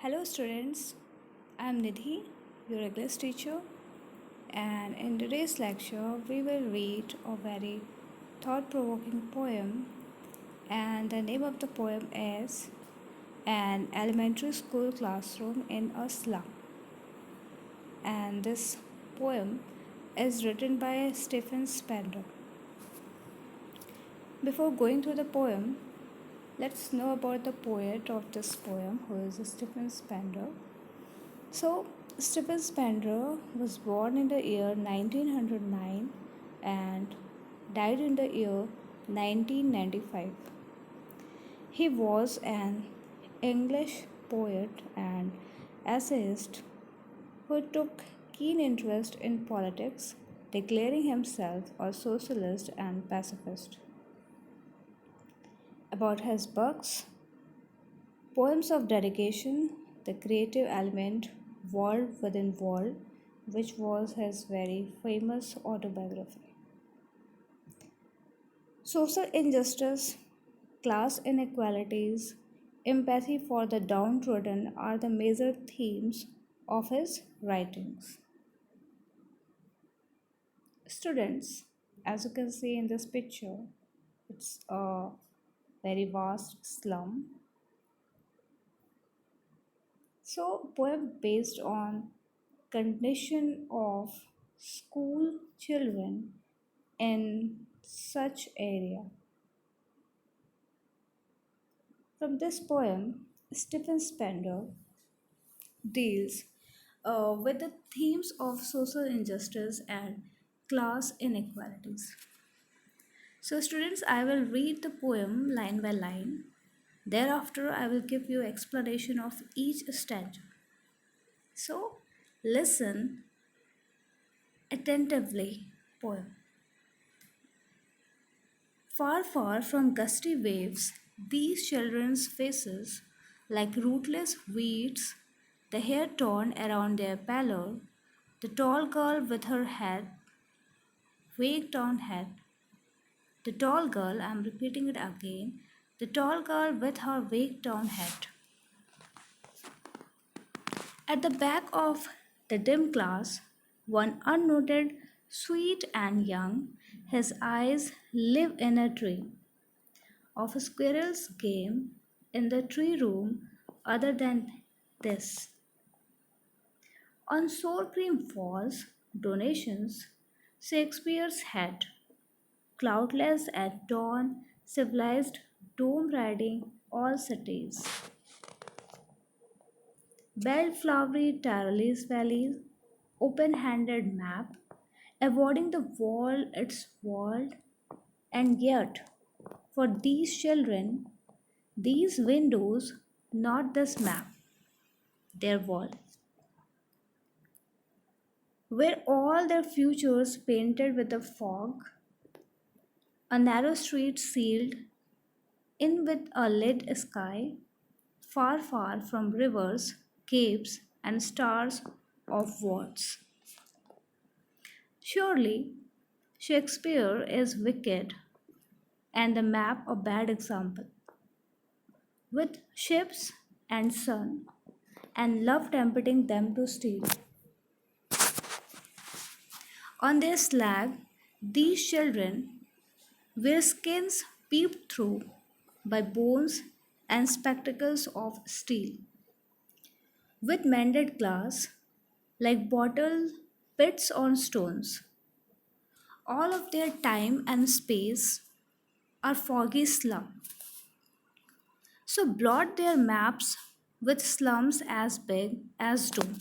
Hello, students. I'm Nidhi, your English teacher, and in today's lecture, we will read a very thought provoking poem. And the name of the poem is An Elementary School Classroom in a Slum. And this poem is written by Stephen Spender. Before going through the poem, let's know about the poet of this poem, who is Stephen Spender. So, Stephen Spender was born in the year 1909 and died in the year 1995. He was an English poet and essayist who took keen interest in politics, declaring himself a socialist and pacifist. About his books, Poems of Dedication, The Creative Element, World Within World, which was his very famous autobiography. Social injustice, class inequalities, empathy for the downtrodden are the major themes of his writings. Students, as you can see in this picture, it's a very vast slum. So, poem based on condition of school children in such area. From this poem, Stephen Spender deals with the themes of social injustice and class inequalities. So, students, I will read the poem line by line. Thereafter, I will give you explanation of each stanza. So, listen attentively. Poem. Far, far from gusty waves, these children's faces, like rootless weeds, the hair torn around their pallor, the tall girl with her head, waved on head, the tall girl, I'm repeating it again, the tall girl with her waved down head. At the back of the dim class, one unnoted, sweet and young, his eyes live in a dream of a squirrel's game in the tree room other than this. On sour cream walls, donations, Shakespeare's head, cloudless at dawn, civilized dome riding all cities. Bellflowery Tyrolese valleys, open handed map, avoiding the wall its walled, and yet, for these children, these windows, not this map, their wall, where all their futures painted with a fog, a narrow street sealed in with a lead sky, far, far from rivers, caves, and stars of words. Surely, Shakespeare is wicked and the map a bad example, with ships and sun and love tempting them to steal. On their slag, these children wear skins peeped through by bones and spectacles of steel, with mended glass like bottle pits on stones. All of their time and space are foggy slum. So blot their maps with slums as big as doom.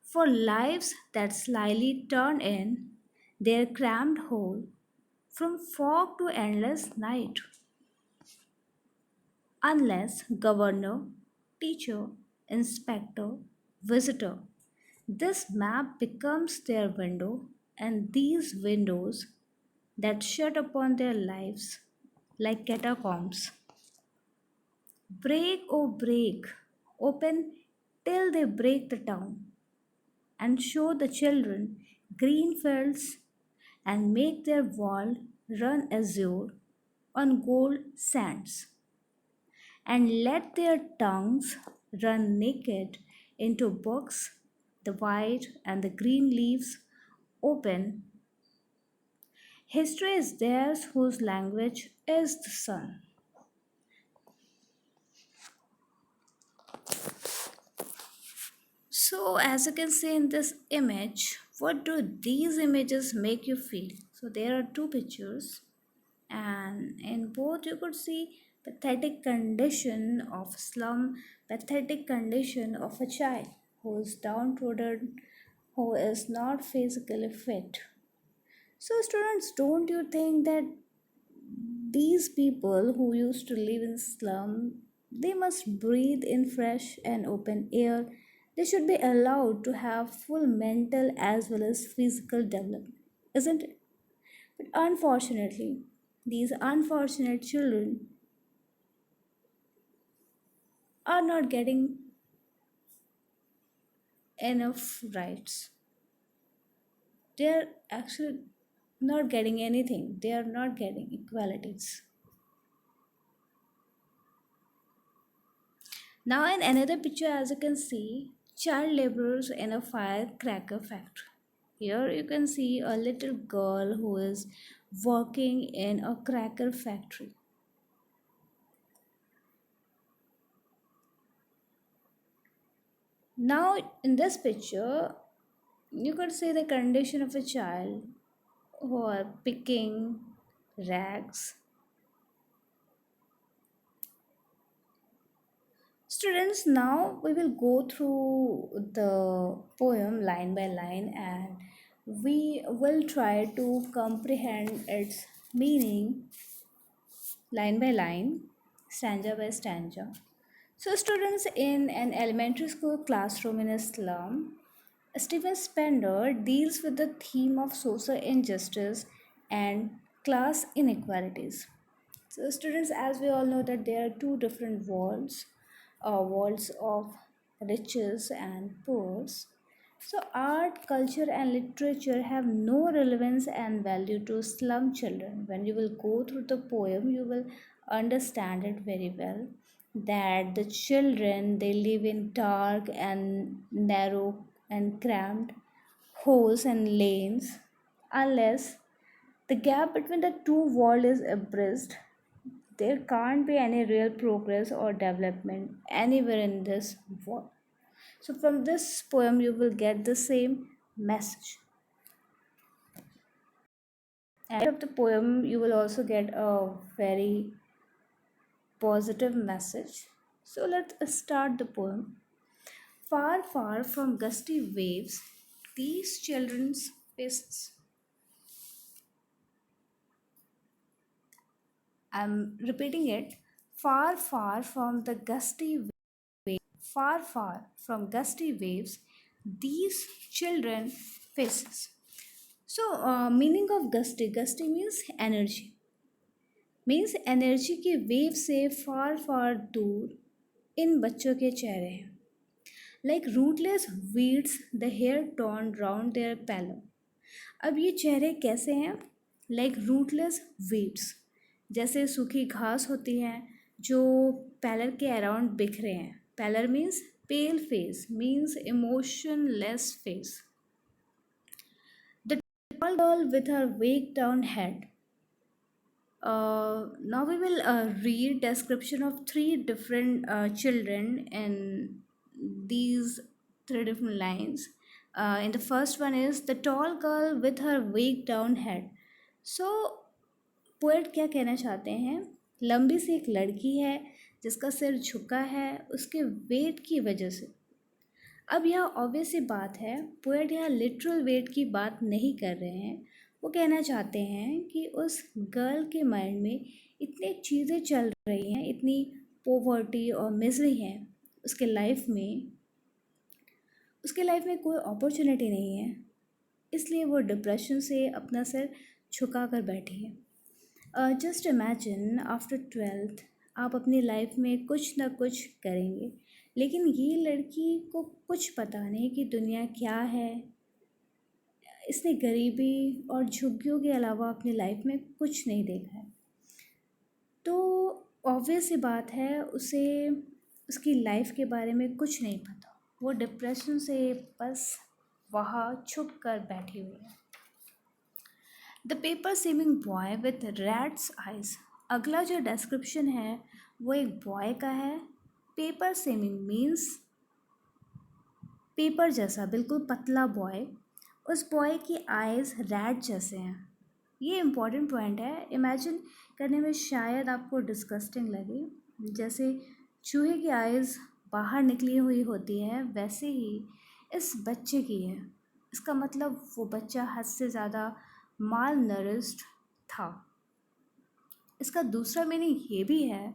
For lives that slyly turn in their crammed hole from fog to endless night. Unless governor, teacher, inspector, visitor, this map becomes their window, and these windows that shut upon their lives like catacombs. Break, oh break, open till they break the town, and show the children green fields and make their wall run azure on gold sands. and let their tongues run naked into books, the white and the green leaves open. History is theirs whose language is the sun. So, as you can see in this image, what do these images make you feel? So, there are two pictures, and in both you could see pathetic condition of slum, pathetic condition of a child who is downtrodden, who is not physically fit. So, students, don't you think that these people who used to live in slum, they must breathe in fresh and open air? They should be allowed to have full mental as well as physical development, isn't it? But unfortunately, these unfortunate children are not getting enough rights. They're actually not getting anything, they are not getting equalities. Now, in another picture, as you can see, child laborers in a firecracker factory. Here, you can see a little girl who is working in a cracker factory. Now, in this picture, you could see the condition of a child who are picking rags. Students, now we will go through the poem line by line and we will try to comprehend its meaning line by line, stanza by stanza. So, students, in an elementary school classroom in a slum, Stephen Spender deals with the theme of social injustice and class inequalities. So, students, as we all know, that there are two different worlds, worlds of riches and poors. So, art, culture, and literature have no relevance and value to slum children. When you will go through the poem, you will understand it very well. That the children they live in dark and narrow and cramped holes and lanes, unless the gap between the two worlds is abridged, there can't be any real progress or development anywhere in this world. So, from this poem, you will get the same message. And of the poem, you will also get a very positive message. So, let's start the poem. Far, far from gusty waves, these children's faces. I'm repeating it. Far, far from the gusty far, far from gusty waves, these children faces. So, meaning of gusty, gusty means energy, means energy की wave से फार फार दूर इन बच्चों के चेहरे हैं. Like rootless weeds, the hair torn round their pallor. अब ये चेहरे कैसे हैं? Like rootless weeds, जैसे सूखी घास होती है जो पैलर के अराउंड बिखरे हैं. Pallor means pale face, means emotionless face. The tall girl with her weighed down head. Now we will read description of three different children in these three different lines. In the first one is the tall girl with her weighed down head. So poet क्या कहना चाहते हैं? लंबी सी एक लड़की है जिसका सिर झुका है उसके वेट की वजह से. अब यह ऑब्वियस सी बात है, पोएट यहाँ लिटरल वेट की बात नहीं कर रहे हैं. वो कहना चाहते हैं कि उस गर्ल के माइंड में इतनी चीज़ें चल रही हैं, इतनी पोवर्टी और मिजरी है उसके लाइफ में कोई अपॉर्चुनिटी नहीं है, इसलिए वो डिप्रेशन से अपना सिर झुका कर बैठी है. जस्ट इमेजिन आफ्टर 12th आप अपनी लाइफ में कुछ ना कुछ करेंगे, लेकिन ये लड़की को कुछ पता नहीं कि दुनिया क्या है. इसने गरीबी और झुग्गियों के अलावा अपनी लाइफ में कुछ नहीं देखा है. तो ऑब्वियस सी बात है, उसे उसकी लाइफ के बारे में कुछ नहीं पता। वो डिप्रेशन से बस वहाँ छुप कर बैठी हुई है। The paper seeming boy with rat's eyes. अगला जो डिस्क्रिप्शन है वो एक बॉय का है। पेपर सीमिंग मीन्स पेपर जैसा, बिल्कुल पतला बॉय। उस बॉय की आइज़ रैट जैसे हैं। ये इम्पॉर्टेंट पॉइंट है। इमेजिन करने में शायद आपको डिस्गस्टिंग लगे। जैसे चूहे की आइज़ बाहर निकली हुई होती है, वैसे ही इस बच्चे की है। इसका मतलब वो बच्चा हद से ज़्यादा माल नरिश्ड था। इसका दूसरा मीनिंग ये भी है,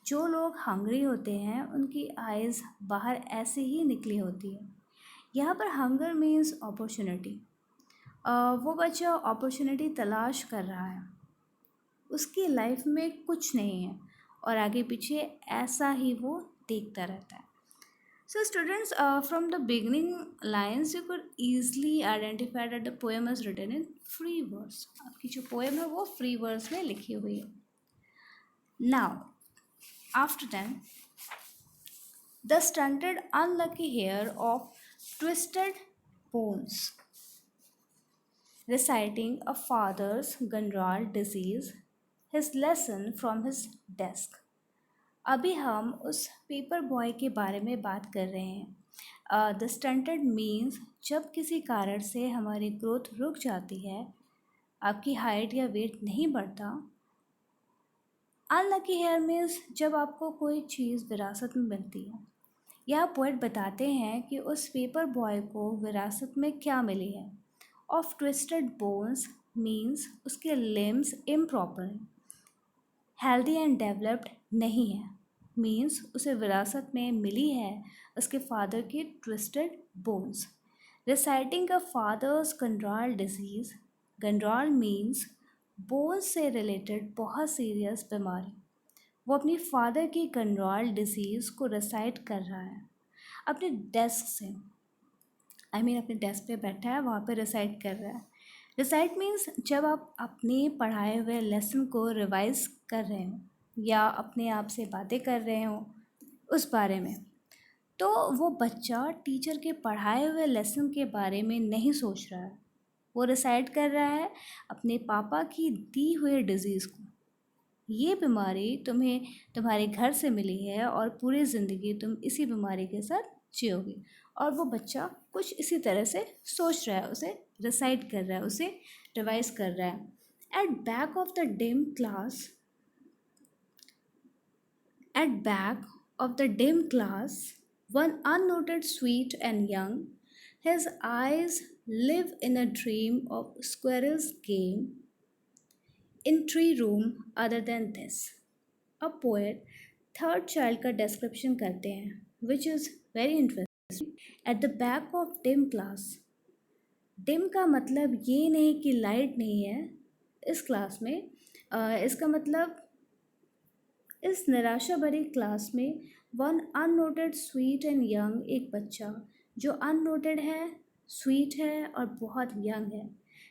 जो लोग हंग्री होते हैं उनकी आइज़ बाहर ऐसे ही निकली होती है। यहाँ पर हंगर मीन्स अपॉर्चुनिटी। वो बच्चा अपॉर्चुनिटी तलाश कर रहा है। उसकी लाइफ में कुछ नहीं है और आगे पीछे ऐसा ही वो देखता रहता है। So students, from the beginning lines you could easily identify that the poem is written in free verse. आपकी जो poem है वो free verse में लिखी हुई है. Now, after that, the stunted unlucky hair of twisted bones, reciting a father's gunral disease, his lesson from his desk. अभी हम उस पेपर बॉय के बारे में बात कर रहे हैं। द स्टंटेड मीन्स जब किसी कारण से हमारी ग्रोथ रुक जाती है, आपकी हाइट या वेट नहीं बढ़ता। अनलकी हेयर मीन्स जब आपको कोई चीज़ विरासत में मिलती है। यह पोएट बताते हैं कि उस पेपर बॉय को विरासत में क्या मिली है। ऑफ ट्विस्टेड बोन्स मीन्स उसके लिम्स इम्प्रॉपर हैं, हेल्दी एंड डेवलप्ड नहीं है। मीन्स उसे विरासत में मिली है उसके फादर की ट्विस्टेड बोन्स। रिसाइटिंग अ फादर्स गंड्राल डिजीज़। गंड्राल मीन्स बोन्स से रिलेटेड बहुत सीरियस बीमारी। वो अपनी फादर की गंड्राल डिजीज़ को रिसाइट कर रहा है अपने डेस्क से। अपने डेस्क पे बैठा है, वहाँ पे रिसाइट कर रहा है। रिसाइट मीन्स जब आप अपने पढ़ाए हुए लेसन को रिवाइज कर रहे हो या अपने आप से बातें कर रहे हो उस बारे में। तो वो बच्चा टीचर के पढ़ाए हुए लेसन के बारे में नहीं सोच रहा है, वो रिसाइट कर रहा है अपने पापा की दी हुई डिज़ीज़ को। ये बीमारी तुम्हें तुम्हारे घर से मिली है और पूरी ज़िंदगी तुम इसी बीमारी के साथ जियोगे। और वो बच्चा कुछ इसी तरह से सोच रहा है, उसे रिसाइट कर रहा है, उसे रिवाइज कर रहा है। At back of the dim class, one unnoted sweet and young, his eyes live in a dream of squirrel's game in tree room other than this. A poet third child का description करते हैं, which is very interesting. At the back of dim class. Dim का मतलब ये नहीं कि light नहीं है इस क्लास में। इसका मतलब इस निराशा भरी क्लास में one unnoted sweet and young, एक बच्चा जो अननोटेड है, स्वीट है और बहुत यंग है।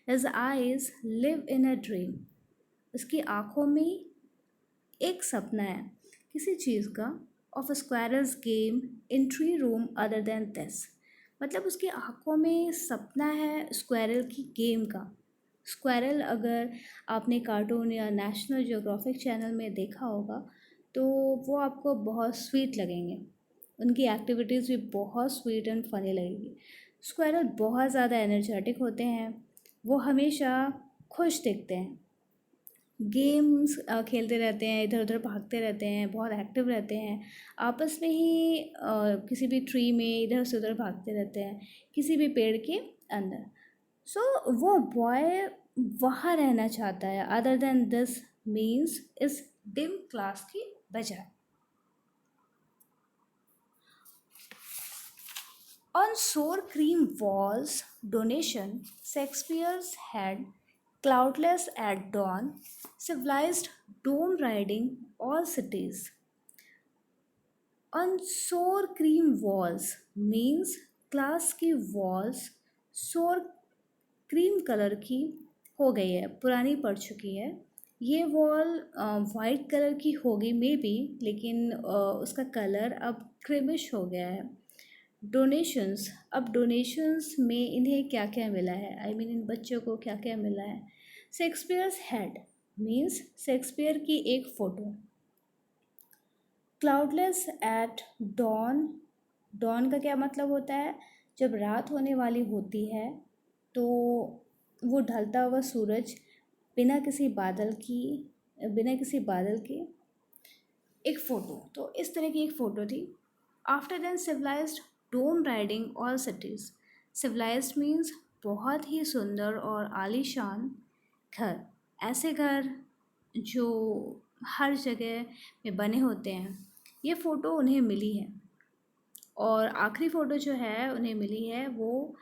His eyes live in a dream. उसकी आँखों में एक सपना है किसी चीज़ का। Of a squirrels game in tree room other than this. मतलब उसकी आँखों में सपना है स्क्वायरल की गेम का। स्क्वायरल अगर आपने कार्टून या नेशनल ज्योग्राफिक चैनल में देखा होगा तो वो आपको बहुत स्वीट लगेंगे। उनकी एक्टिविटीज़ भी बहुत स्वीट एंड फनी लगेगी। स्क्वायरल बहुत ज़्यादा एनर्जेटिक होते हैं, वो हमेशा खुश दिखते हैं, गेम्स खेलते रहते हैं, इधर उधर भागते रहते हैं, बहुत एक्टिव रहते हैं, आपस में ही किसी भी ट्री में इधर से उधर भागते रहते हैं, किसी भी पेड़ के अंदर। सो वो बॉय वहाँ रहना चाहता है अदर देन दिस मीन्स इस डिम क्लास की बजाय। On sour cream walls, donation, Shakespeare's had cloudless at dawn, civilized dome riding all cities. On sour cream walls means class की walls sour क्रीम कलर की हो गई है, पुरानी पड़ चुकी है। ये वॉल वाइट कलर की होगी मे बी, लेकिन उसका कलर अब क्रिमिश हो गया है। डोनेशंस, अब डोनेशंस में इन्हें क्या क्या मिला है, आई मीन इन बच्चों को क्या क्या मिला है। शेक्सपियर्स हेड मीन्स शेक्सपियर की एक photo. Cloudless at dawn, dawn का क्या मतलब होता है, जब रात होने वाली होती है तो वो ढलता हुआ सूरज बिना किसी बादल की, बिना किसी बादल के एक फ़ोटो, तो इस तरह की एक फ़ोटो थी। After then civilized dome riding all cities. Civilized means बहुत ही सुंदर और आलीशान घर, ऐसे घर जो हर जगह में बने होते हैं, ये फ़ोटो उन्हें मिली है। और आखिरी फ़ोटो जो है उन्हें मिली है वो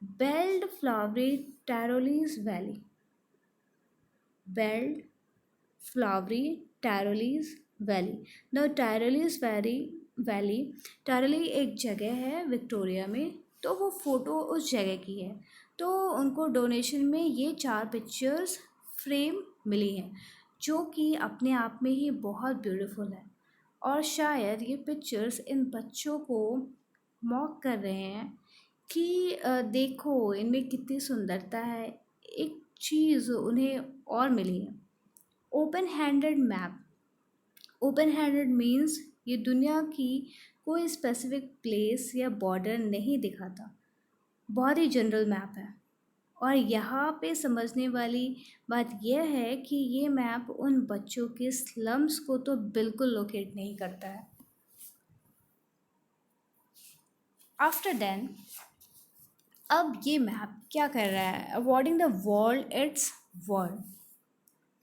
belled flowery Tyrolese valley, belled flowery Tyrolese valley. The Tyrolese valley, Tyrol एक जगह है विक्टोरिया में, तो वो फ़ोटो उस जगह की है। तो उनको डोनेशन में ये 4 पिक्चर्स फ्रेम मिली हैं, जो कि अपने आप में ही बहुत ब्यूटीफुल है। और शायद ये पिक्चर्स इन बच्चों को मॉक कर रहे हैं कि देखो इनमें कितनी सुंदरता है, एक चीज़ उन्हें और मिली है। Open handed map, open handed means ये दुनिया की कोई स्पेसिफिक प्लेस या बॉर्डर नहीं दिखाता, बहुत ही जनरल मैप है। और यहाँ पे समझने वाली बात यह है कि ये मैप उन बच्चों के स्लम्स को तो बिल्कुल लोकेट नहीं करता है। आफ्टर देन, अब ये मैप क्या कर रहा है, awarding the world it's world,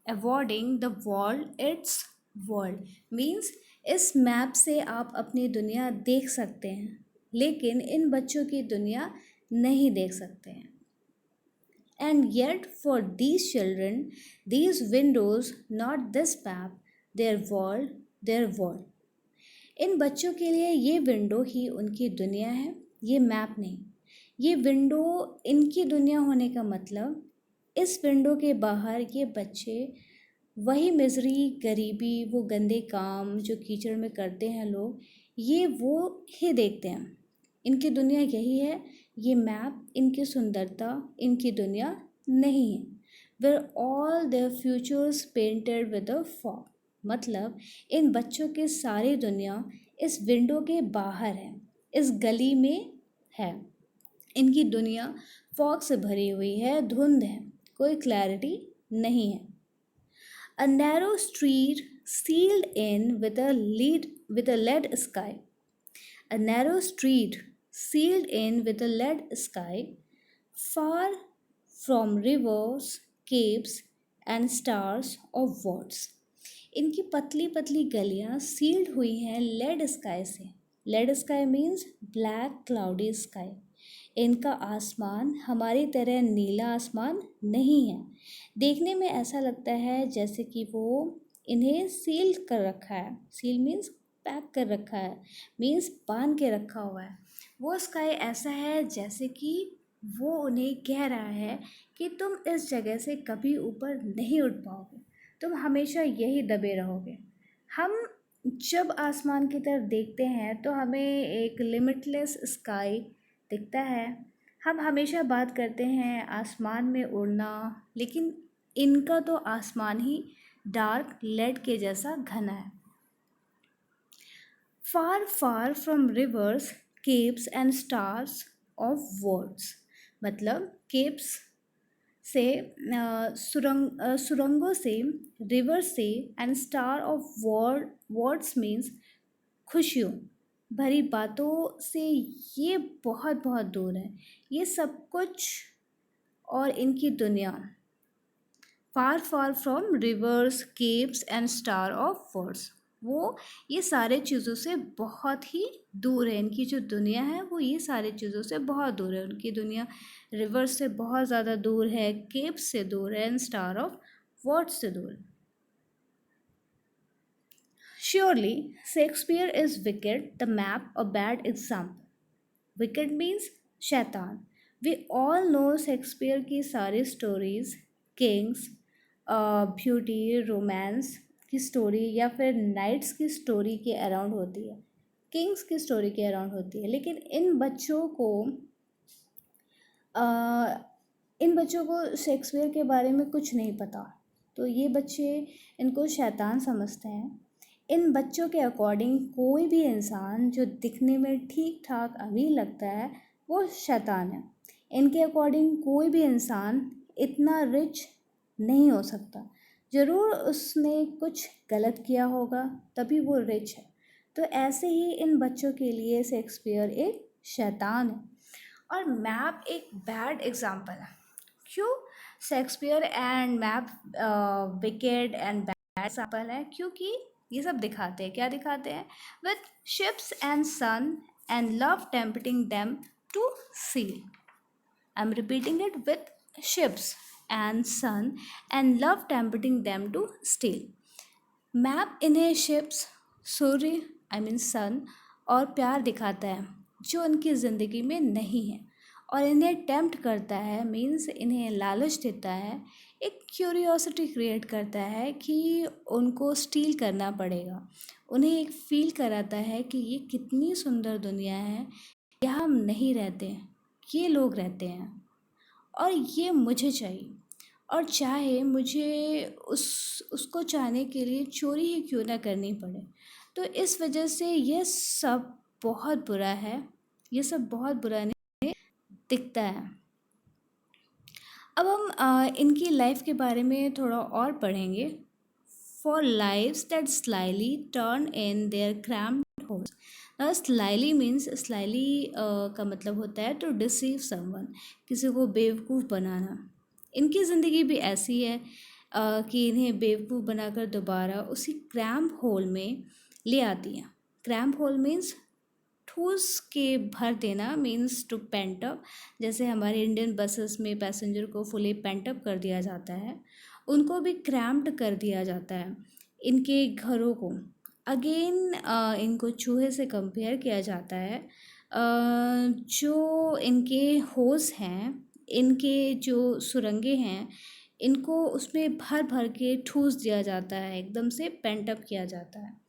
awarding the world it's world means इस मैप से आप अपनी दुनिया देख सकते हैं, लेकिन इन बच्चों की दुनिया नहीं देख सकते हैं। And yet, for these children, these windows, not this map, their world, their world. इन बच्चों के लिए ये विंडो ही उनकी दुनिया है, ये मैप नहीं। ये विंडो इनकी दुनिया होने का मतलब, इस विंडो के बाहर ये बच्चे वही मिजरी, गरीबी, वो गंदे काम जो कीचड़ में करते हैं लोग, ये वो ही देखते हैं। इनकी दुनिया यही है, ये मैप इनकी सुंदरता, इनकी दुनिया नहीं है। Where all their futures painted with a fog, मतलब इन बच्चों की सारी दुनिया इस विंडो के बाहर है, इस गली में है। इनकी दुनिया फॉग से भरी हुई है, धुंध है, कोई क्लैरिटी नहीं है। A narrow street sealed in with a lead sky. A narrow street sealed in with a lead sky, far from rivers, capes, and stars of words. इनकी पतली पतली गलियां सील्ड हुई हैं लेड स्काई से। Lead sky means black cloudy sky. इनका आसमान हमारी तरह नीला आसमान नहीं है। देखने में ऐसा लगता है जैसे कि वो इन्हें सील कर रखा है। सील मीन्स पैक कर रखा है, मीन्स बांध के रखा हुआ है। वो स्काई ऐसा है जैसे कि वो उन्हें कह रहा है कि तुम इस जगह से कभी ऊपर नहीं उठ पाओगे, तुम हमेशा यही दबे रहोगे। हम जब आसमान की तरफ देखते हैं तो हमें एक लिमिटलेस स्काई दिखता है। हम हमेशा बात करते हैं आसमान में उड़ना, लेकिन इनका तो आसमान ही डार्क लेड के जैसा घना है। Far far from rivers, caves and stars of words, मतलब केप्स से सुरंगों से, रिवर से, and star of words means खुशियों भरी बातों से, ये बहुत बहुत दूर है ये सब कुछ और इनकी दुनिया। Far far from rivers, caves and star of words, वो ये सारे चीज़ों से बहुत ही दूर है। इनकी जो दुनिया है वो ये सारी चीज़ों से बहुत दूर है। उनकी दुनिया रिवर्स से बहुत ज़्यादा दूर है, केव्स से दूर है, एंड स्टार ऑफ वर्ड्स से दूर है। Surely, Shakespeare is wicked, the map a bad example. Wicked means शैतान। We all know शेक्सपियर की सारी स्टोरीज, किंग्स, ब्यूटी, रोमांस की स्टोरी या फिर नाइट्स की स्टोरी के अराउंड होती है, किंग्स की स्टोरी के अराउंड होती है। लेकिन अ, इन बच्चों को शेक्सपियर के बारे में कुछ नहीं पता, तो ये बच्चे इनको शैतान समझते हैं। इन बच्चों के अकॉर्डिंग कोई भी इंसान जो दिखने में ठीक ठाक अमीर लगता है वो शैतान है। इनके अकॉर्डिंग कोई भी इंसान इतना रिच नहीं हो सकता, ज़रूर उसने कुछ गलत किया होगा तभी वो रिच है। तो ऐसे ही इन बच्चों के लिए शेक्सपियर एक शैतान है। और मैप एक बैड एग्जाम्पल है। क्यों Shakespeare and map wicked and bad example है? क्योंकि ये सब दिखाते हैं, क्या दिखाते हैं? With ships and sun and love tempting them to seal. I am repeating it, with ships and sun and love tempting them to steal. Map इन्हें शिप्स, सूर्य आई मीन सन और प्यार दिखाता है जो उनकी ज़िंदगी में नहीं है, और इन्हें टेम्प्ट करता है, मीन्स इन्हें लालच देता है, एक क्यूरियोसिटी क्रिएट करता है कि उनको स्टील करना पड़ेगा। उन्हें एक फील कराता है कि ये कितनी सुंदर दुनिया है, यहाँ हम नहीं रहते, ये लोग रहते हैं और ये मुझे चाहिए, और चाहे मुझे उसको चाहने के लिए चोरी ही क्यों ना करनी पड़े। तो इस वजह से ये सब बहुत बुरा है, ये सब बहुत बुरा नहीं दिखता है। अब हम इनकी लाइफ के बारे में थोड़ा और पढ़ेंगे। For lives that slightly turn in their cramped holes. Slightly means, slightly का मतलब होता है टू डिसीव समवन, किसी को बेवकूफ़ बनाना। इनकी ज़िंदगी भी ऐसी है कि इन्हें बेवकूफ़ बनाकर दोबारा उसी क्रैम्प होल में ले आती हैं। क्रैम्प होल मीन्स ठूस के भर देना, मीन्स टू पेंट अप। जैसे हमारे इंडियन बसेस में पैसेंजर को फुली पेंट अप कर दिया जाता है, उनको भी क्रैम्प्ड कर दिया जाता है। इनके घरों को अगेन इनको चूहे से कंपेयर किया जाता है। जो इनके होस हैं, इनके जो सुरंगें हैं, इनको उसमें भर भर के ठूस दिया जाता है, एकदम से पेंट अप किया जाता है।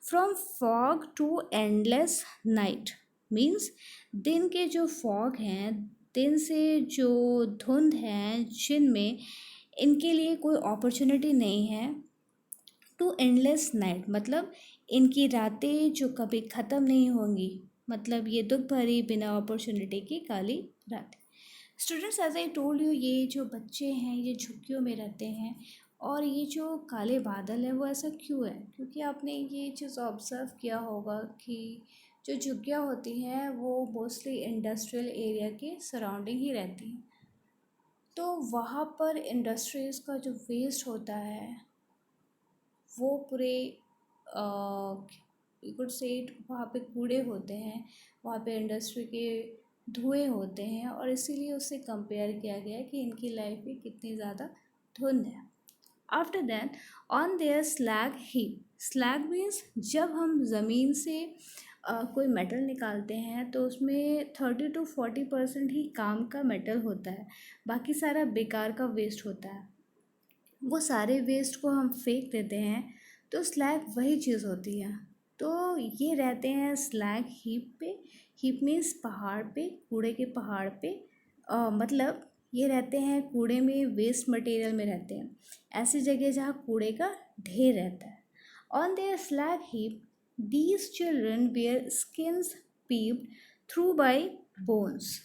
From fog to endless night means, दिन के जो फॉग हैं, दिन से जो धुंध हैं जिनमें इनके लिए कोई अपॉर्चुनिटी नहीं है, टू एंडलेस नाइट मतलब इनकी रातें जो कभी ख़त्म नहीं होंगी, मतलब ये दुख भरी बिना अपॉर्चुनिटी की काली रातें। Students, as I told you, ये जो बच्चे हैं ये झुग्गियों में रहते हैं, और ये जो काले बादल है वो ऐसा क्यों है? क्योंकि आपने ये चीज़ ऑब्ज़र्व किया होगा कि जो झुग्गियाँ होती हैं वो मोस्टली इंडस्ट्रियल एरिया के सराउंडिंग ही रहती हैं। तो वहाँ पर इंडस्ट्रीज़ का जो वेस्ट होता है वो पूरे यू कुड से वहाँ पे कूड़े होते हैं, वहाँ पे इंडस्ट्री के धुएँ होते हैं, और इसीलिए उससे कंपेयर किया गया है कि इनकी लाइफ में कितनी ज़्यादा धुंध है। After that on their slag heap. Slag means, जब हम ज़मीन से कोई मेटल निकालते हैं तो उसमें 30 to 40% ही काम का मेटल होता है, बाकी सारा बेकार का वेस्ट होता है। वो सारे वेस्ट को हम फेंक देते हैं, तो स्लैग वही चीज़ होती है। तो ये रहते हैं स्लैग हीप पे। हीप मीन्स पहाड़ पे, कूड़े के पहाड़ पे। मतलब ये रहते हैं कूड़े में, वेस्ट मटेरियल में रहते हैं, ऐसी जगह जहाँ कूड़े का ढेर रहता है। On their slag heap these children where skins peeped through by bones.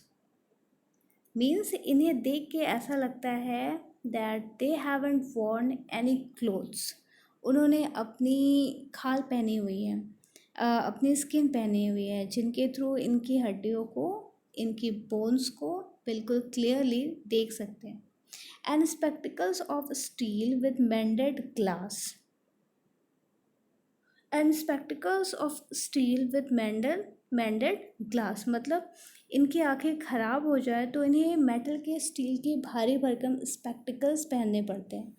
Means इन्हें देख के ऐसा लगता है that they haven't worn any clothes. उन्होंने अपनी खाल पहनी हुई है, अपनी स्किन पहनी हुई है, जिनके थ्रू इनकी हड्डियों को, इनकी बोन्स को बिल्कुल क्लियरली देख सकते हैं। And spectacles of steel with मेंडेड glass. And spectacles of steel with मेंडेड glass मतलब इनकी आंखें ख़राब हो जाए तो इन्हें मेटल के, स्टील के भारी भरकम स्पेक्टिकल्स पहनने पड़ते हैं।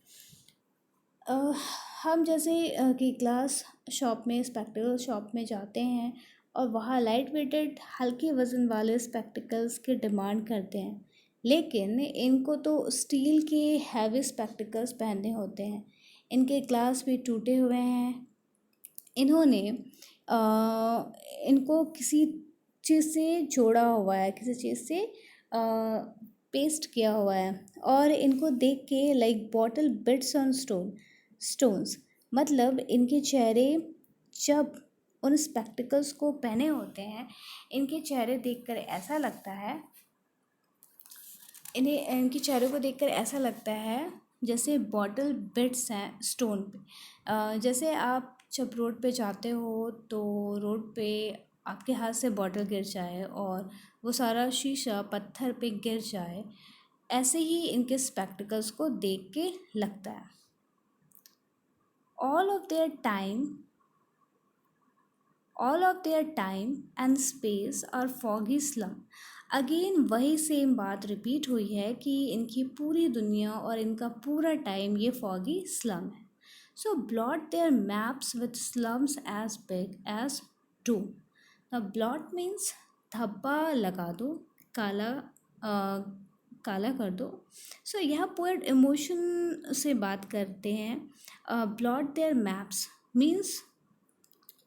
हम जैसे कि ग्लास शॉप में, स्पेक्टिकल शॉप में जाते हैं और वहाँ लाइट वेटेड हल्के वज़न वाले स्पेक्टिकल्स की डिमांड करते हैं, लेकिन इनको तो स्टील के हैवी स्पेक्टिकल्स पहनने होते हैं। इनके ग्लास भी टूटे हुए हैं। इन्होंने अ, इनको किसी चीज़ से जोड़ा हुआ है, किसी चीज़ से पेस्ट किया हुआ है। और इनको देख के like bottle beads on stones, मतलब इनके चेहरे जब उन स्पेक्टिकल्स को पहने होते हैं, इनके चेहरे देखकर ऐसा लगता है, इनके चेहरे को देखकर ऐसा लगता है जैसे बॉटल बिट्स हैं स्टोन पे। जैसे आप जब रोड पे जाते हो तो रोड पे आपके हाथ से बॉटल गिर जाए और वो सारा शीशा पत्थर पे गिर जाए, ऐसे ही इनके स्पेक्टिकल्स को देख के लगता है। All of their time all of their time and space are foggy slum. Again वही सेम बात रिपीट हुई है कि इनकी पूरी दुनिया और इनका पूरा टाइम ये फॉगी स्लम है। So blot their maps with slums as big as two. The blot means धब्बा लगा दो, काला काला कर दो। सो यहाँ पोएट इमोशन से बात करते हैं। ब्लॉट देयर मैप्स मीन्स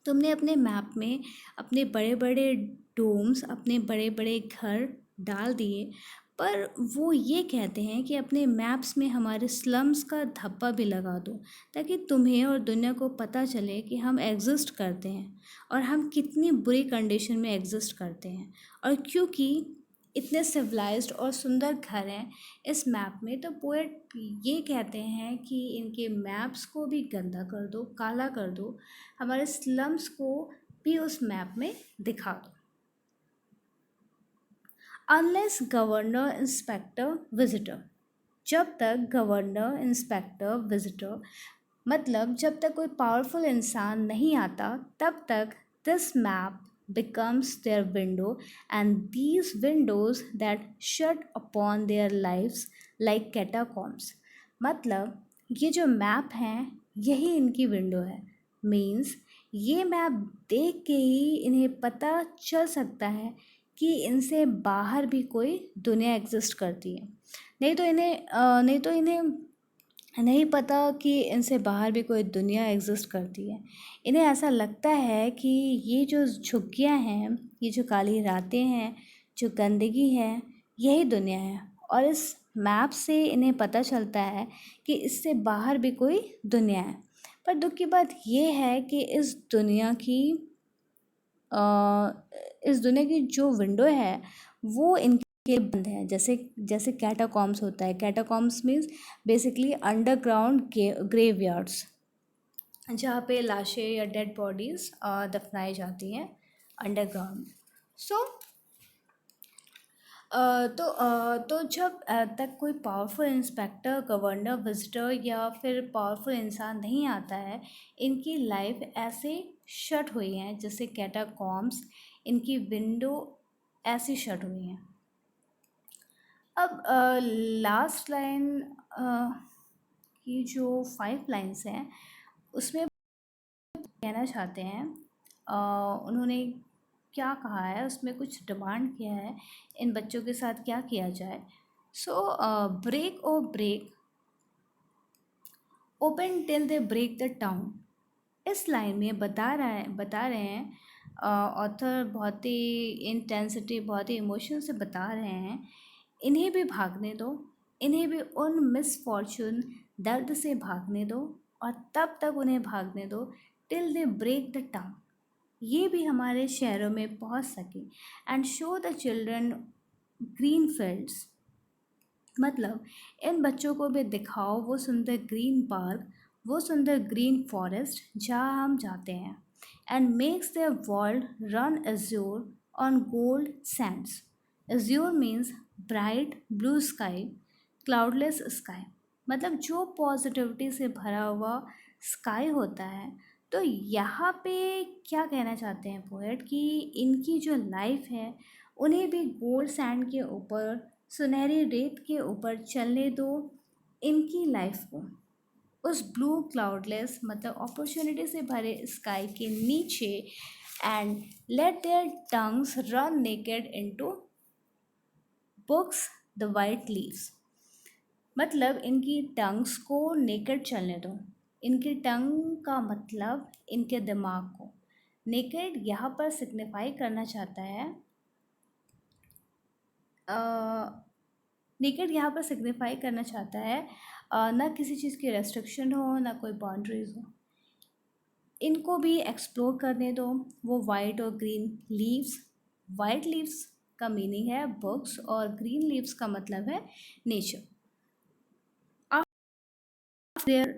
तुमने अपने मैप में अपने बड़े बड़े डोम्स, अपने बड़े बड़े घर डाल दिए, पर वो ये कहते हैं कि अपने मैप्स में हमारे स्लम्स का धब्बा भी लगा दो, ताकि तुम्हें और दुनिया को पता चले कि हम एग्जिस्ट करते हैं और हम कितनी बुरी कंडीशन में एग्जिस्ट करते हैं। और क्योंकि इतने सिविलाइज्ड और सुंदर घर हैं इस मैप में, तो पोएट ये कहते हैं कि इनके मैप्स को भी गंदा कर दो, काला कर दो, हमारे स्लम्स को भी उस मैप में दिखा दो। Unless governor inspector visitor. जब तक गवर्नर इंस्पेक्टर विजिटर, मतलब जब तक कोई पावरफुल इंसान नहीं आता, तब तक this map becomes their window, and these windows that shut upon their lives like catacombs। मतलब ये जो मैप हैं यही इनकी विंडो है। मीन्स ये मैप देख के ही इन्हें पता चल सकता है कि इनसे बाहर भी कोई दुनिया एग्जिस्ट करती है। नहीं तो इन्हें नहीं पता कि इनसे बाहर भी कोई दुनिया एग्जिस्ट करती है। इन्हें ऐसा लगता है कि ये जो झुग्गियाँ हैं, ये जो काली रातें हैं, जो गंदगी है, यही दुनिया है। और इस मैप से इन्हें पता चलता है कि इससे बाहर भी कोई दुनिया है। पर दुख की बात ये है कि इस दुनिया की जो विंडो है वो इनके लिए बंद है। जैसे जैसे कैटाकॉम्स होता है। Catacombs means basically underground graveyards, जहाँ पे लाशें या डेड बॉडीज़ दफनाई जाती हैं अंडरग्राउंड। सो तो जब तक कोई पावरफुल इंस्पेक्टर, गवर्नर, विजिटर या फिर पावरफुल इंसान नहीं आता है, इनकी लाइफ ऐसे शट हुई हैं जैसे कैटाकॉम्स, इनकी विंडो ऐसी शट हुई हैं। अब लास्ट लाइन की जो 5 लाइन्स हैं उसमें कहना चाहते हैं, उन्होंने क्या कहा है, उसमें कुछ डिमांड किया है इन बच्चों के साथ क्या किया जाए। So break o break open till they break the town. इस लाइन में बता रहे हैं ऑथर बहुत ही इंटेंसिटी, बहुत ही इमोशन से बता रहे हैं, इन्हें भी भागने दो, इन्हें भी उन मिसफॉर्चून दर्द से भागने दो, और तब तक उन्हें भागने दो till they break the town, ये भी हमारे शहरों में पहुंच सके। And show the children green fields, मतलब इन बच्चों को भी दिखाओ वो सुंदर ग्रीन पार्क, वो सुंदर ग्रीन फॉरेस्ट जहाँ हम जाते हैं। And makes there world run azure on gold Sands. Azure means bright blue sky, cloudless sky, मतलब जो पॉजिटिविटी से भरा हुआ स्काई होता है। तो यहाँ पे क्या कहना चाहते हैं पोएट कि इनकी जो लाइफ है उन्हें भी गोल्ड सैंड के ऊपर, सुनहरी रेत के ऊपर चलने दो, इनकी लाइफ को उस ब्लू क्लाउडलेस मतलब अपॉर्चुनिटी से भरे स्काई के नीचे। And let their tongues run naked into books the white leaves. मतलब इनकी टंग्स को नेकेड चलने दो। इनकी टंग का मतलब इनके दिमाग को। नेकेड यहाँ पर सिग्निफाई करना चाहता है, नेकेड यहाँ पर सिग्निफाई करना चाहता है ना किसी चीज़ की रेस्ट्रिक्शन हो, ना कोई बाउंड्रीज हो। इनको भी एक्सप्लोर करने दो। वो वाइट और ग्रीन लीव्स, वाइट लीव्स का मीनिंग है बुक्स और ग्रीन लीव्स का मतलब है nature. There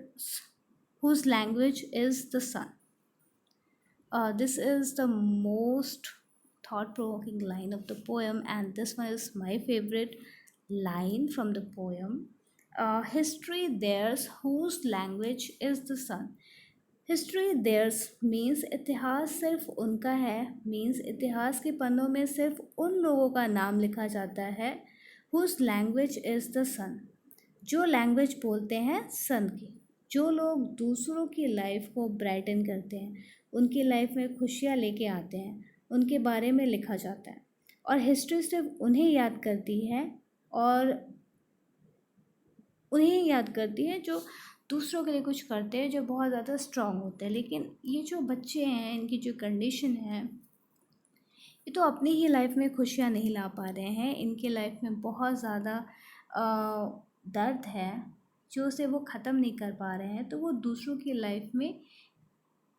whose language is the sun. This is the most thought provoking line of the poem, and this one is my favorite line from the poem. History theirs whose language is the sun. History theirs means इतिहास सिर्फ उनका है, means इतिहास के पन्नों में सिर्फ उन लोगों का नाम लिखा जाता है हुज लैंग्वेज इज़ द सन, जो लैंग्वेज बोलते हैं सन की। जो लोग दूसरों की लाइफ को ब्राइटन करते हैं, उनकी लाइफ में खुशियाँ लेके आते हैं, उनके बारे में लिखा जाता है। और हिस्ट्री सिर्फ उन्हें याद करती है, और उन्हें याद करती है जो दूसरों के लिए कुछ करते हैं, जो बहुत ज़्यादा स्ट्रांग होते हैं। लेकिन ये जो बच्चे हैं, इनकी जो कंडीशन है, ये तो अपनी ही लाइफ में खुशियाँ नहीं ला पा रहे हैं। इनके लाइफ में बहुत ज़्यादा दर्द है जो उसे वो ख़त्म नहीं कर पा रहे हैं। तो वो दूसरों की लाइफ में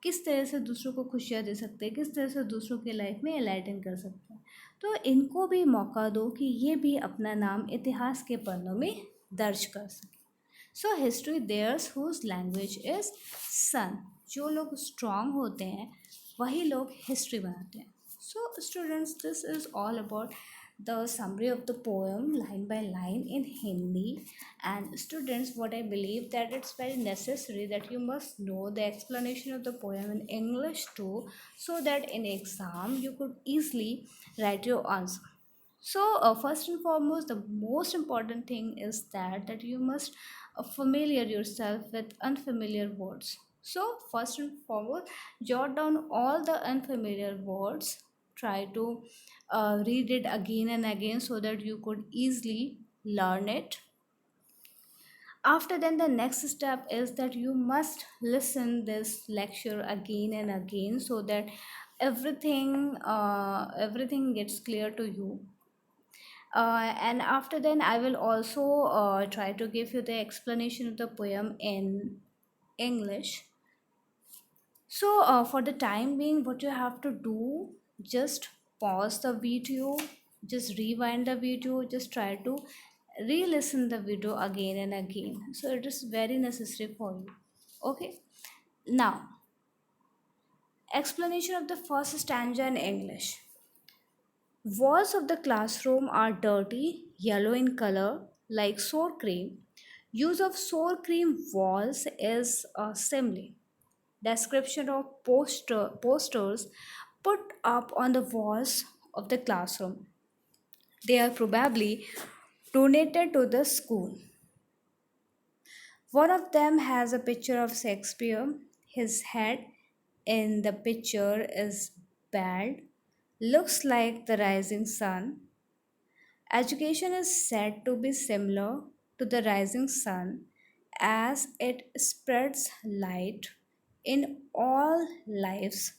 किस तरह से दूसरों को खुशियाँ दे सकते हैं, किस तरह से दूसरों की लाइफ में एलाइटन कर सकते हैं। तो इनको भी मौका दो कि ये भी अपना नाम इतिहास के पन्नों में दर्ज कर सकें। So history theirs whose language is sun. जो लोग स्ट्रांग होते हैं वही लोग हिस्ट्री बनाते हैं। So students, this is all about the summary of the poem line by line in Hindi. And students, what I believe that it's very necessary that you must know the explanation of the poem in English too, so that in exam you could easily write your answer. So first and foremost, the most important thing is that you must familiar yourself with unfamiliar words. So first and foremost, jot down all the unfamiliar words. Try to read it again and again so that you could easily learn it. After then, the next step is that you must listen this lecture again and again so that everything gets clear to you. And after then, I will also try to give you the explanation of the poem in English. So for the time being, what you have to do, just pause the video, just rewind the video, just try to re-listen the video again and again. So it is very necessary for you. Okay. Now, explanation of the first stanza in English. Walls of the classroom are dirty, yellow in color, like sour cream. Use of sour cream walls is a simile. Description of posters put up on the walls of the classroom. They are probably donated to the school. One of them has a picture of Shakespeare. His head in the picture is bald, looks like the rising sun. Education is said to be similar to the rising sun as it spreads light in all lives,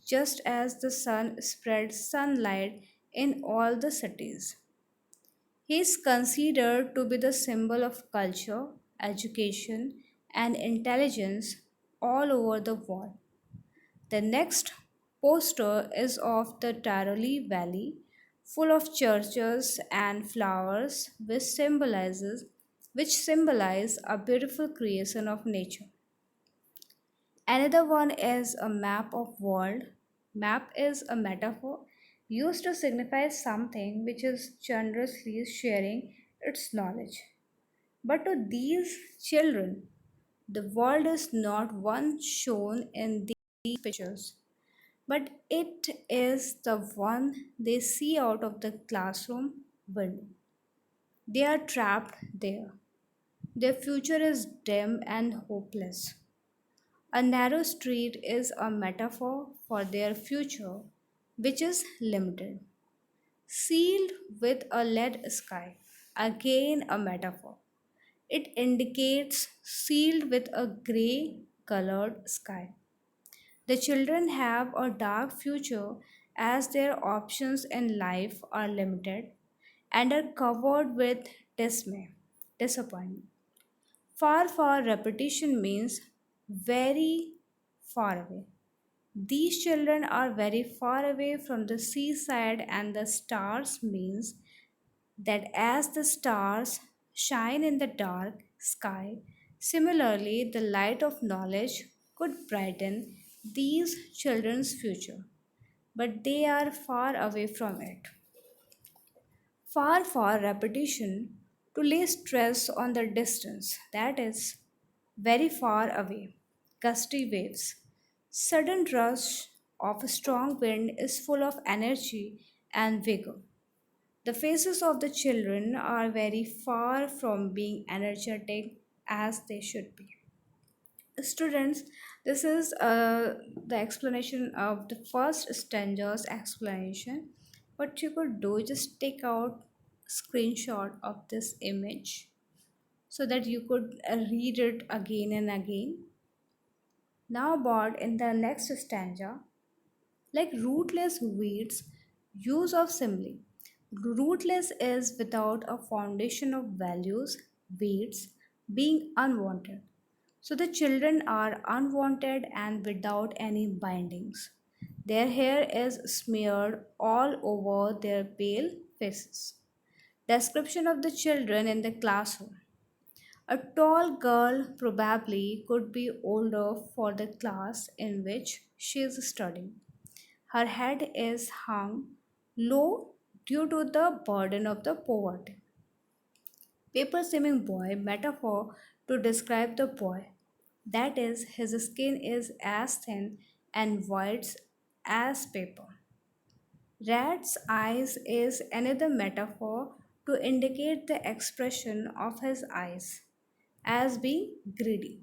just as the sun spreads sunlight in all the cities. He is considered to be the symbol of culture, education, and intelligence all over the world. The next poster is of the Taroli Valley, full of churches and flowers, which symbolize a beautiful creation of nature. Another one is a map of world. Map is a metaphor used to signify something which is generously sharing its knowledge. But to these children, the world is not one shown in these pictures, but it is the one they see out of the classroom window. They are trapped there. Their future is dim and hopeless. A narrow street is a metaphor for their future, which is limited, sealed with a lead sky. again a metaphor. It indicates sealed with a gray colored sky. The children have a dark future as their options in life are limited and are covered with dismay, disappointment. Far, far repetition means very far away. These children are very far away from the seaside, and the stars means that as the stars shine in the dark sky, similarly, the light of knowledge could brighten these children's future, but they are far away from it. Far, far repetition to lay stress on the distance, that is, very far away. Gusty waves. Sudden rush of a strong wind is full of energy and vigor. The faces of the children are very far from being energetic as they should be. Students, this is the explanation of the first stanza's explanation. What you could do, just take out screenshot of this image so that you could read it again and again. Now, about in the next stanza, like rootless weeds, use of simile. Rootless is without a foundation of values, weeds being unwanted. So the children are unwanted and without any bindings. Their hair is smeared all over their pale faces. Description of the children in the classroom. A tall girl probably could be older for the class in which she is studying. Her head is hung low due to the burden of the poverty. Paper seeming boy metaphor to describe the boy. That is, his skin is as thin and white as paper. Rat's eyes is another metaphor to indicate the expression of his eyes as being greedy.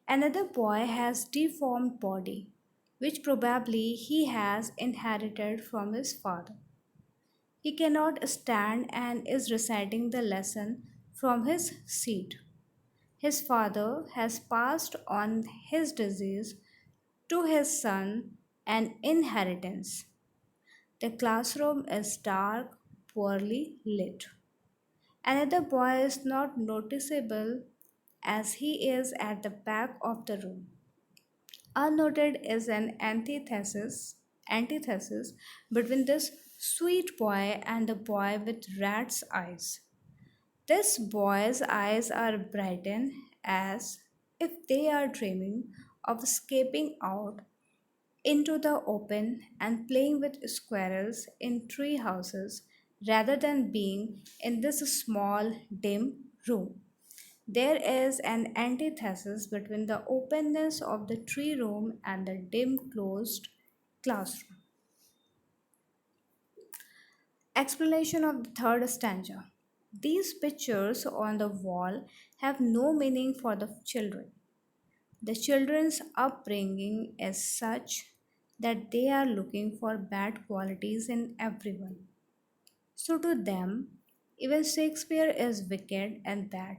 Another boy has deformed body, which probably he has inherited from his father. He cannot stand and is reciting the lesson from his seat. His father has passed on his disease to his son an inheritance. The classroom is dark, poorly lit. Another boy is not noticeable as he is at the back of the room. Unnoted is an antithesis between this sweet boy and the boy with rat's eyes. This boy's eyes are brightened as if they are dreaming of escaping out into the open and playing with squirrels in tree houses rather than being in this small, dim room. There is an antithesis between the openness of the tree room and the dim, closed classroom. Explanation of the third stanza. These pictures on the wall have no meaning for the children. The children's upbringing is such that they are looking for bad qualities in everyone. So to them, even Shakespeare is wicked and bad.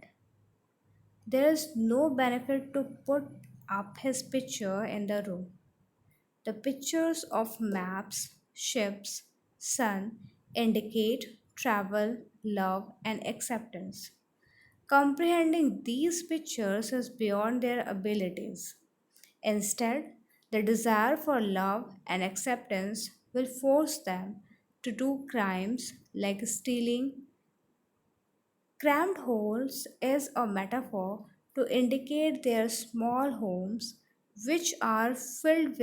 There is no benefit to put up his picture in the room. The pictures of maps, ships, sun indicate travel, love, and acceptance. Comprehending these pictures is beyond their abilities. Instead, the desire for love and acceptance will force them to do crimes like stealing. Cramped holes is a metaphor to indicate their small homes which are filled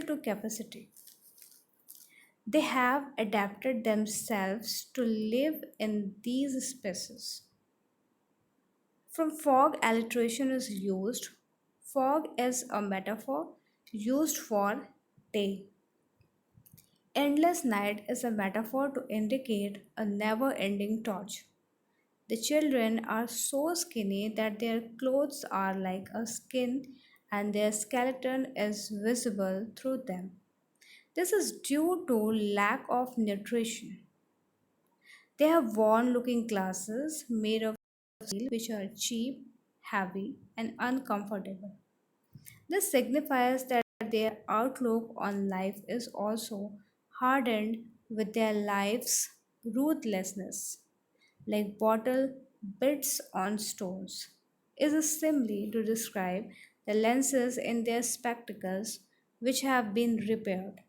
to capacity. They have adapted themselves to live in these spaces. From fog, alliteration is used. Fog is a metaphor used for day. Endless night is a metaphor to indicate a never ending torch. The children are so skinny that their clothes are like a skin and their skeleton is visible through them. This is due to lack of nutrition. They have worn looking glasses made of steel which are cheap, heavy, and uncomfortable. This signifies that their outlook on life is also hardened with their life's ruthlessness, like bottle bits on stones, is a simile to describe the lenses in their spectacles which have been repaired.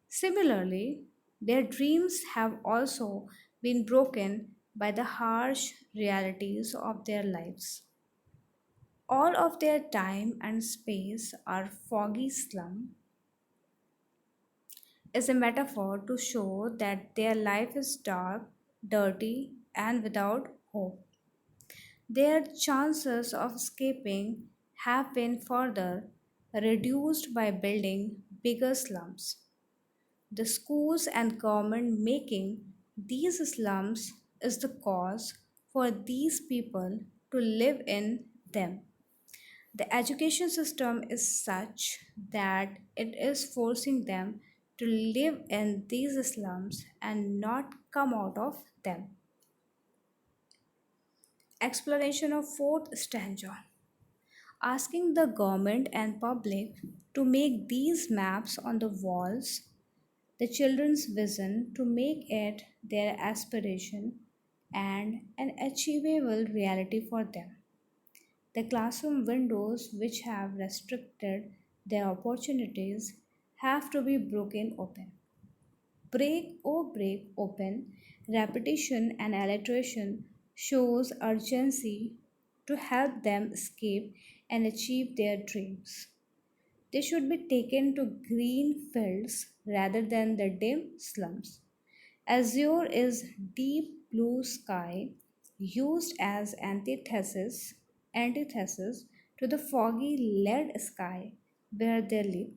Similarly, their dreams have also been broken by the harsh realities of their lives. All of their time and space are foggy slum is a metaphor to show that their life is dark, dirty, and without hope. Their chances of escaping have been further reduced by building bigger slums. The schools and government making these slums is the cause for these people to live in them. The education system is such that it is forcing them to live in these slums and not come out of them. Explanation of fourth stanza. Asking the government and public to make these maps on the walls, the children's vision to make it their aspiration and an achievable reality for them. The classroom windows, which have restricted their opportunities, have to be broken open. Break open, repetition and alliteration shows urgency to help them escape and achieve their dreams. They should be taken to green fields rather than the dim slums. Azure is deep blue sky used as antithesis to the foggy lead sky where they live.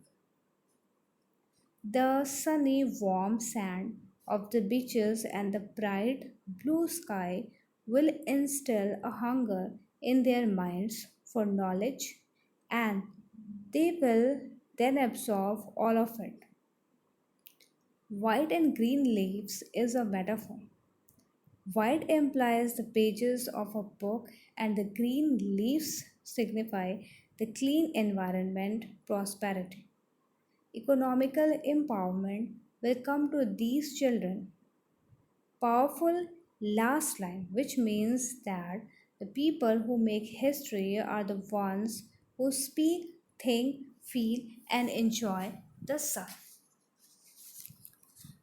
The sunny warm sand of the beaches and the bright blue sky will instill a hunger in their minds for knowledge, and they will then absorb all of it. White and green leaves is a metaphor. White implies the pages of a book, and the green leaves signify the clean environment, prosperity. Economical empowerment will come to these children. Powerful last line, which means that the people who make history are the ones who speak, think, feel, and enjoy the sun.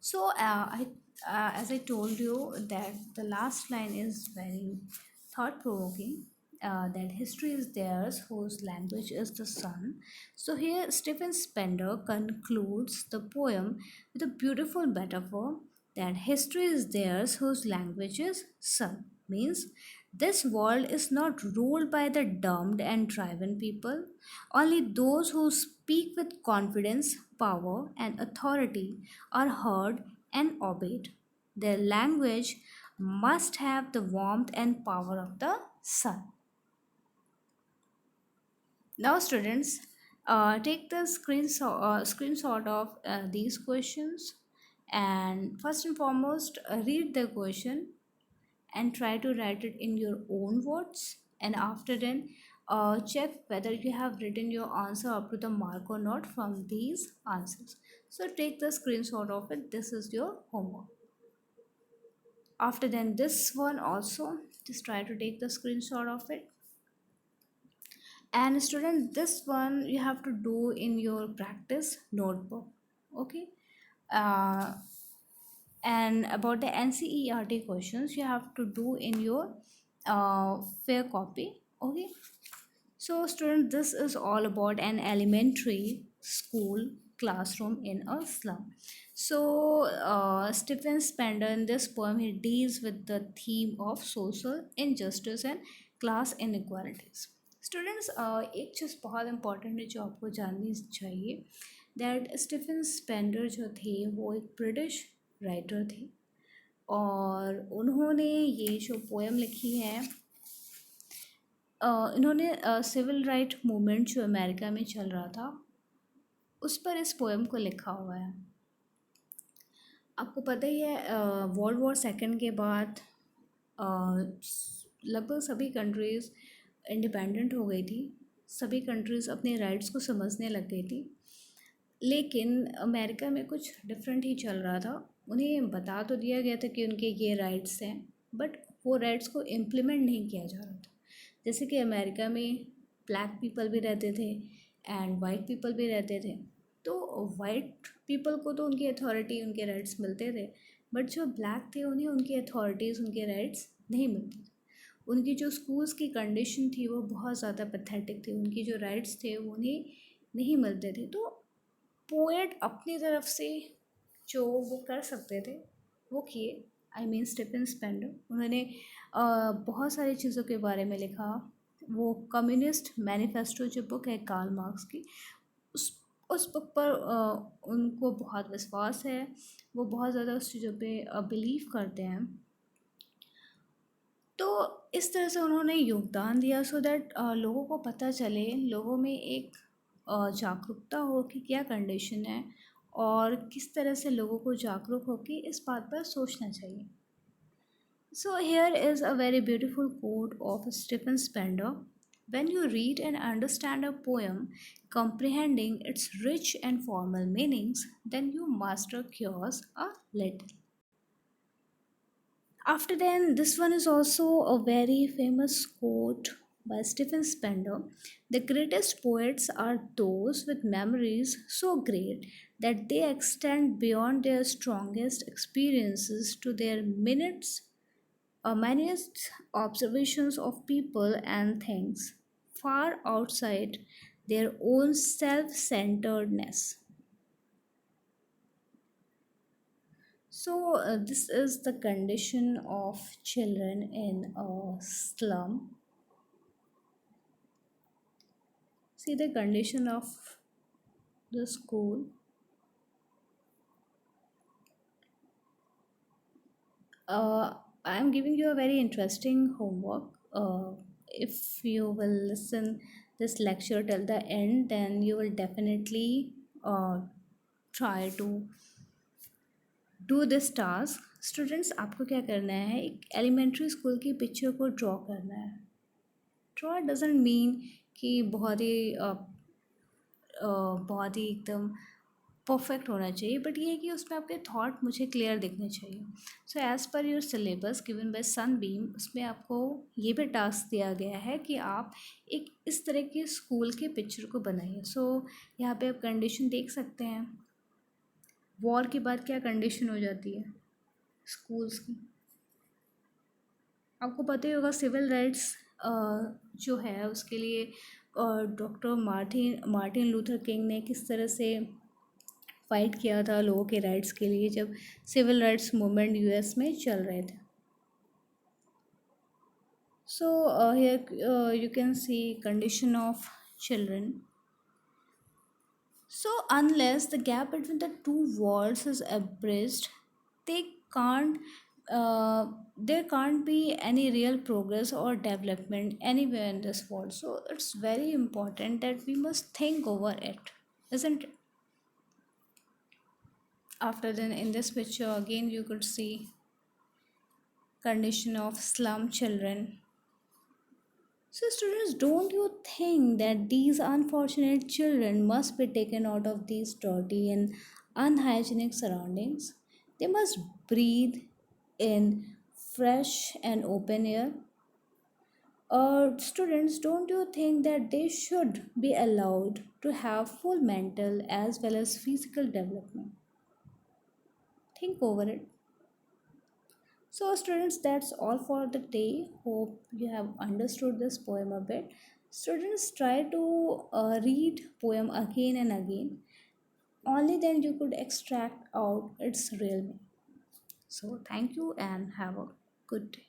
So, as I told you, that the last line is very thought provoking. That history is theirs, whose language is the sun. So, here Stephen Spender concludes the poem with a beautiful metaphor that history is theirs, whose language is sun. Means this world is not ruled by the doomed and driven people. Only those who speak with confidence, power, and authority are heard and obeyed. Their language must have the warmth and power of the sun. Now, students, take the screenshot of these questions, and first and foremost, read the question and try to write it in your own words, and after then check whether you have written your answer up to the mark or not from these answers. So take the screenshot of it. This is your homework. After then this one also, just try to take the screenshot of it. And student, this one you have to do in your practice notebook. Okay. uh, and about the NCERT questions you have to do in your fair copy. Okay. So student, this is all about an elementary school classroom in a slum. So Stephen Spender in this poem he deals with the theme of social injustice and class inequalities. Students एक चीज़ बहुत important है जो आपको जाननी चाहिए, that Stephen Spender जो थे वो एक ब्रिटिश राइटर थे, और उन्होंने ये जो पोएम लिखी है, इन्होंने सिविल राइट मूवमेंट जो अमेरिका में चल रहा था उस पर इस पोएम को लिखा हुआ है. आपको पता ही है वर्ल्ड वॉर सेकंड के बाद अ, लगभग सभी कंट्रीज़ इंडिपेंडेंट हो गई थी। सभी कंट्रीज़ अपने राइट्स को समझने लग गई थी। लेकिन अमेरिका में कुछ डिफरेंट ही चल रहा था। उन्हें बता तो दिया गया था कि उनके ये राइट्स हैं, बट वो राइट्स को इम्प्लीमेंट नहीं किया जा रहा था। जैसे कि अमेरिका में ब्लैक पीपल भी रहते थे एंड वाइट पीपल भी रहते थे। तो वाइट पीपल को तो उनकी अथॉरिटी, उनके राइट्स मिलते थे, बट जो ब्लैक थे उन्हें उनकी अथॉरिटीज़, उनके राइट्स नहीं मिलते थे। उनकी जो स्कूल्स की कंडीशन थी वो बहुत ज़्यादा पैथेटिक थी, उनकी जो राइट्स थे वो उन्हें नहीं मिलते थे। तो पोएट अपनी तरफ से जो वो कर सकते थे वो किए। आई मीन स्टीफन स्पेंडर, उन्होंने बहुत सारी चीज़ों के बारे में लिखा। वो कम्युनिस्ट मैनिफेस्टो जो बुक है कार्ल मार्क्स की, उस उस बुक पर उनको बहुत विश्वास है। वो बहुत ज़्यादा उस चीज़ों पे बिलीव करते हैं। तो इस तरह से उन्होंने योगदान दिया सो दैट लोगों को पता चले, लोगों में एक जागरूकता हो कि क्या कंडीशन है और किस तरह से लोगों को जागरूक हो कि इस बात पर सोचना चाहिए। So here is a very beautiful quote of Stephen Spender. When you read and understand a poem, comprehending its rich and formal meanings, then you master chaos a little. After then, this one is also a very famous quote by Stephen Spender. The greatest poets are those with memories so great that they extend beyond their strongest experiences to their minutes managed observations of people and things far outside their own self centeredness. So, this is the condition of children in a slum. See the condition of the school. I am giving you a very interesting homework. If you will listen this lecture till the end, then you will definitely try to do this task. Students, आपको क्या करना है, एक elementary school की picture को draw करना है। Draw doesn't mean कि बहुत ही एकदम परफेक्ट होना चाहिए, बट ये है कि उसमें आपके थॉट मुझे क्लियर दिखने चाहिए। So as per your syllabus given by Sunbeam, उसमें आपको ये भी टास्क दिया गया है कि आप एक इस तरह के स्कूल के पिक्चर को बनाइए। सो यहाँ पे आप कंडीशन देख सकते हैं। वॉर के बाद क्या कंडीशन हो जाती है स्कूल्स की, आपको पता ही होगा। सिविल राइट्स जो है उसके लिए doctor Martin Martin Luther king ने किस तरह से फाइट किया था लोगों के राइट्स के लिए, जब सिविल राइट्स मूवमेंट यूएस में चल रहे थे। So here you can see condition of children. So, unless the gap between the two worlds is abridged, they can't. There can't be any real progress or development anywhere in this world. So it's very important that we must think over it, isn't it? After then, in this picture again, you could see condition of slum children. So, students, don't you think that these unfortunate children must be taken out of these dirty and unhygienic surroundings? They must breathe in fresh and open air. Students, don't you think that they should be allowed to have full mental as well as physical development? Think over it. So, students, that's all for the day. Hope you have understood this poem a bit. Students, try to read poem again and again. Only then you could extract out its real meaning. So, thank you and have a good day.